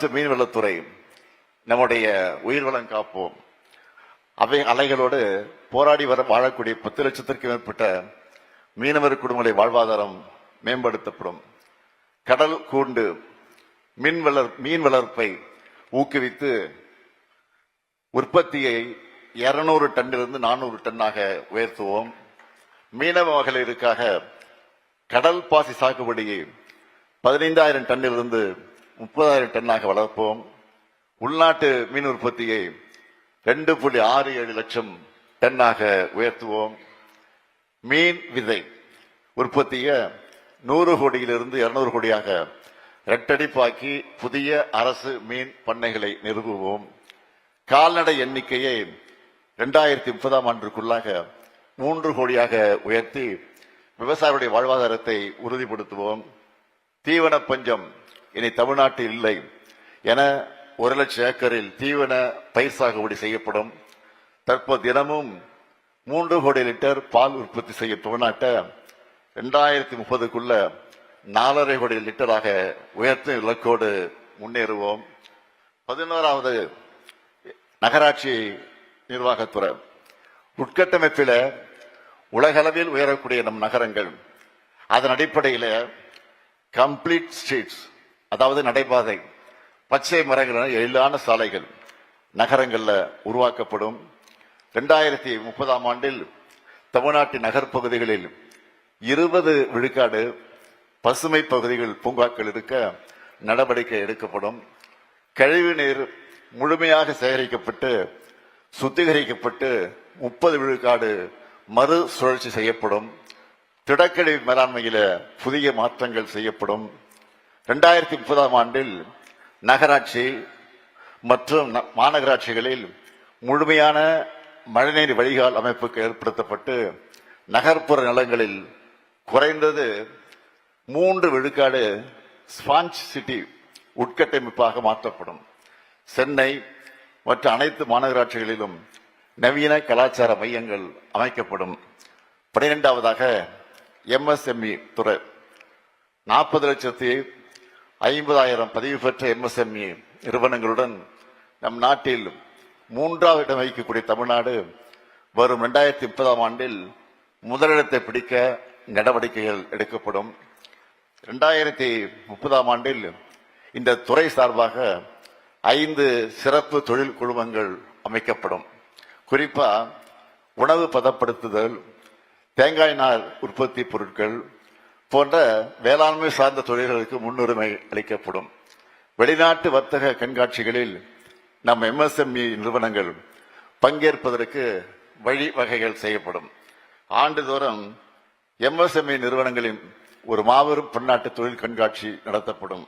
மீன்வளத்துறை நம்முடைய உயிர்வளம் காப்போம் அவை அலைகளோடு போராடி வாழக்கூடிய 10 லட்சத்திற்கும் மேற்பட்ட மீனவர் குடும்பங்களை வாழ்வாதாரம் மேம்படுத்தப்படும். கடல் கூண்டு மீன் வளர்ப்பை ஊக்குவித்து உற்பத்தியை 200 டன்னிலிருந்து 400 டன்னாக உயர்த்துவோம். மீனவ மகளிருக்காக கடல் பாசி சாகுபடியை 15,000 டன்னிலிருந்து 30,000 டன்னாக வளர்ப்போம். உள்நாட்டு மீன் உற்பத்தியை 2.67 லட்சம் டன்னாக உயர்த்துவோம். மீன் விதை உற்பத்தியை 100 கோடியிலிருந்து 200 கோடியாக இரட்டடிப்பாக்கி புதிய அரசு மீன் பண்ணைகளை நிறுவுவோம். கால்நடை எண்ணிக்கையை 2030ஆம் ஆண்டுக்குள்ளாக 3 கோடியாக உயர்த்தி விவசாயிகளுடைய வாழ்வாதாரத்தை உறுதிப்படுத்துவோம். தீவன பஞ்சம் இனி தமிழ்நாட்டில் இல்லை என 1 லட்சம் ஏக்கரில் தீவன பயிர் சாகுபடி செய்யப்படும். தற்போது தினமும் 3 கோடி லிட்டர் பால் உற்பத்தி செய்ய தமிழ்நாட்டை 2030க்குள்ள 4.5 கோடி லிட்டராக உயர்த்தும் இலக்கோடு முன்னேறுவோம். 11வது நகராட்சி நிர்வாகத்துறை உட்கட்டமைப்பில் உலகளவில் உயரக்கூடிய நம் நகரங்கள் அதன் அடிப்படையில் கம்ப்ளீட் ஸ்ட்ரீட்ஸ், அதாவது நடைபாதை, பச்சை மரங்கள், எழிலான சாலைகள் நகரங்கள்ல உருவாக்கப்படும். 2030ஆம் ஆண்டில் தமிழ்நாட்டின் நகர்ப்பகுதிகளில் 20 விழுக்காடு பசுமை பகுதிகள் பூங்காக்கள் இருக்க நடவடிக்கை எடுக்கப்படும். கழிவு நீர் முழுமையாக சேகரிக்கப்பட்டு சுத்திகரிக்கப்பட்டு 30 விழுக்காடு மறு சுழற்சி செய்யப்படும். திடக்கழிவு மேலாண்மையில புதிய மாற்றங்கள் செய்யப்படும். 2030ஆம் ஆண்டில் நகராட்சி மற்றும் மாநகராட்சிகளில் முழுமையான மழைநீர் வடிகால் அமைப்புக்கு ஏற்படுத்தப்பட்டு நகர்ப்புற நிலங்களில் குறைந்தது 3 விழுக்காடு ஸ்பாஞ்ச் சிட்டி உட்கட்டமைப்பாக மாற்றப்படும். சென்னை மற்ற அனைத்து மாநகராட்சிகளிலும் நவீன கலாச்சார மையங்கள் அமைக்கப்படும். 12வதாக MSME துறை 40,50,000 பதிவு பெற்ற MSME நிறுவனங்களுடன் நம் நாட்டில் 3வது இடம் வகிக்கக்கூடிய தமிழ்நாடு வரும் 2030ஆம் ஆண்டில் முதலிடத்தை பிடிக்க நடவடிக்கைகள் எடுக்கப்படும். 2030ஆம் ஆண்டில் இந்த துறை சார்பாக 5 சிறப்பு தொழில் குழுமங்கள் அமைக்கப்படும். குறிப்பா உணவு பதப்படுத்துதல், தேங்காய் நார் உற்பத்தி பொருட்கள் போன்ற வேளாண்மை சார்ந்த தொழில்களுக்கு முன்னுரிமை அளிக்கப்படும். வெளிநாட்டு வர்த்தக கண்காட்சிகளில் நம் MSME நிறுவனங்கள் பங்கேற்பதற்கு வழிவகைகள் செய்யப்படும். ஆண்டுதோறும் MSME நிறுவனங்களின் ஒரு மாபெரும் பன்னாட்டு தொழில் கண்காட்சி நடத்தப்படும்.